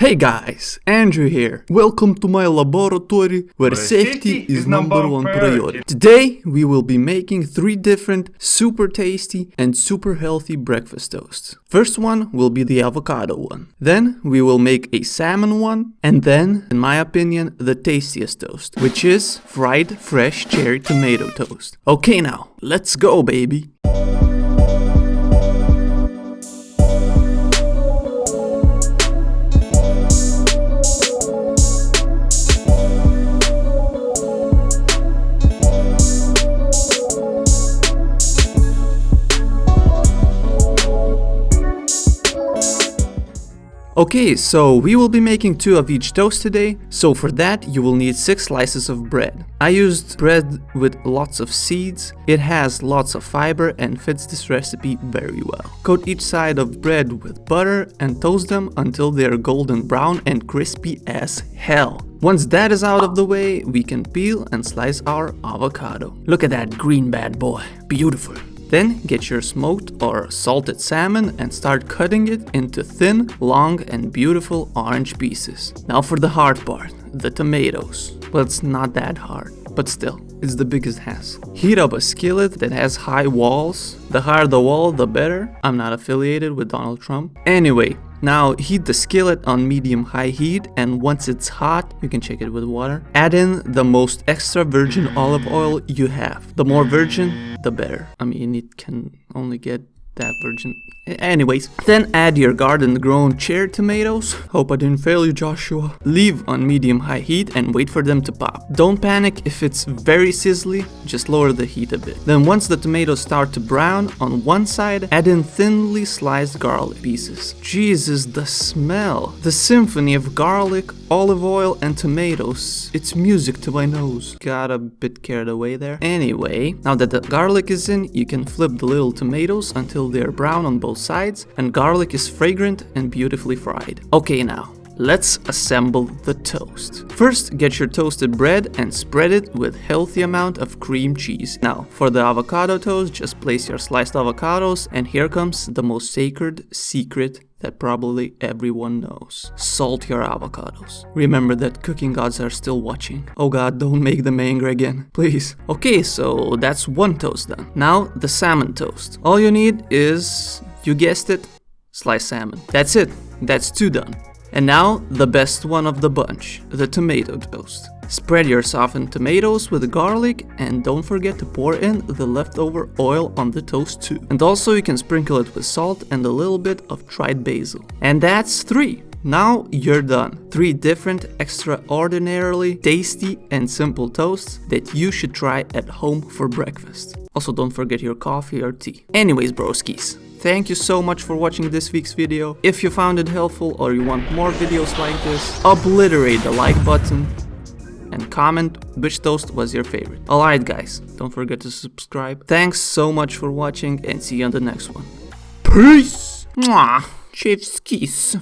Hey guys, Andrew here. Welcome to my laboratory where safety is number one priority. Today we will be making 3 different super tasty and super healthy breakfast toasts. First one will be the avocado one. Then we will make a salmon one. And then, in my opinion, the tastiest toast, which is fried fresh cherry tomato toast. Okay now, let's go baby. Okay, so we will be making 2 of each toast today, so for that you will need 6 slices of bread. I used bread with lots of seeds, it has lots of fiber and fits this recipe very well. Coat each side of bread with butter and toast them until they are golden brown and crispy as hell. Once that is out of the way, we can peel and slice our avocado. Look at that green bad boy, beautiful. Then get your smoked or salted salmon and start cutting it into thin, long and beautiful orange pieces. Now for the hard part, the tomatoes. Well, it's not that hard, but still, it's the biggest hassle. Heat up a skillet that has high walls. The higher the wall, the better. I'm not affiliated with Donald Trump. Anyway, now heat the skillet on medium-high heat, and once it's hot, you can check it with water. Add in the most extra virgin olive oil you have. The more virgin, the better. I mean, it can only get that virgin. Anyways, then add your garden-grown cherry tomatoes. Hope I didn't fail you, Joshua. Leave on medium-high heat and wait for them to pop. Don't panic if it's very sizzly, just lower the heat a bit. Then once the tomatoes start to brown on one side, add in thinly sliced garlic pieces. Jesus, the smell! The symphony of garlic, olive oil and tomatoes. It's music to my nose. Got a bit carried away there. Anyway, now that the garlic is in, you can flip the little tomatoes until they're brown on both sides and garlic is fragrant and beautifully fried. Okay now, let's assemble the toast. First, get your toasted bread and spread it with healthy amount of cream cheese. Now, for the avocado toast, just place your sliced avocados, and here comes the most sacred secret that probably everyone knows. Salt your avocados. Remember that cooking gods are still watching. Oh god, don't make them angry again, please. Okay, so that's one toast done. Now, the salmon toast. All you need is, you guessed it, sliced salmon. That's it. That's 2 done. And now, the best one of the bunch, the tomato toast. Spread your softened tomatoes with the garlic and don't forget to pour in the leftover oil on the toast too. And also you can sprinkle it with salt and a little bit of dried basil. And that's 3. Now you're done. 3 different, extraordinarily tasty and simple toasts that you should try at home for breakfast. Also don't forget your coffee or tea. Anyways broskies, thank you so much for watching this week's video. If you found it helpful or you want more videos like this, obliterate the like button and comment which toast was your favorite. Alright guys, don't forget to subscribe. Thanks so much for watching and see you on the next one. Peace! Mwah! Chef's kiss.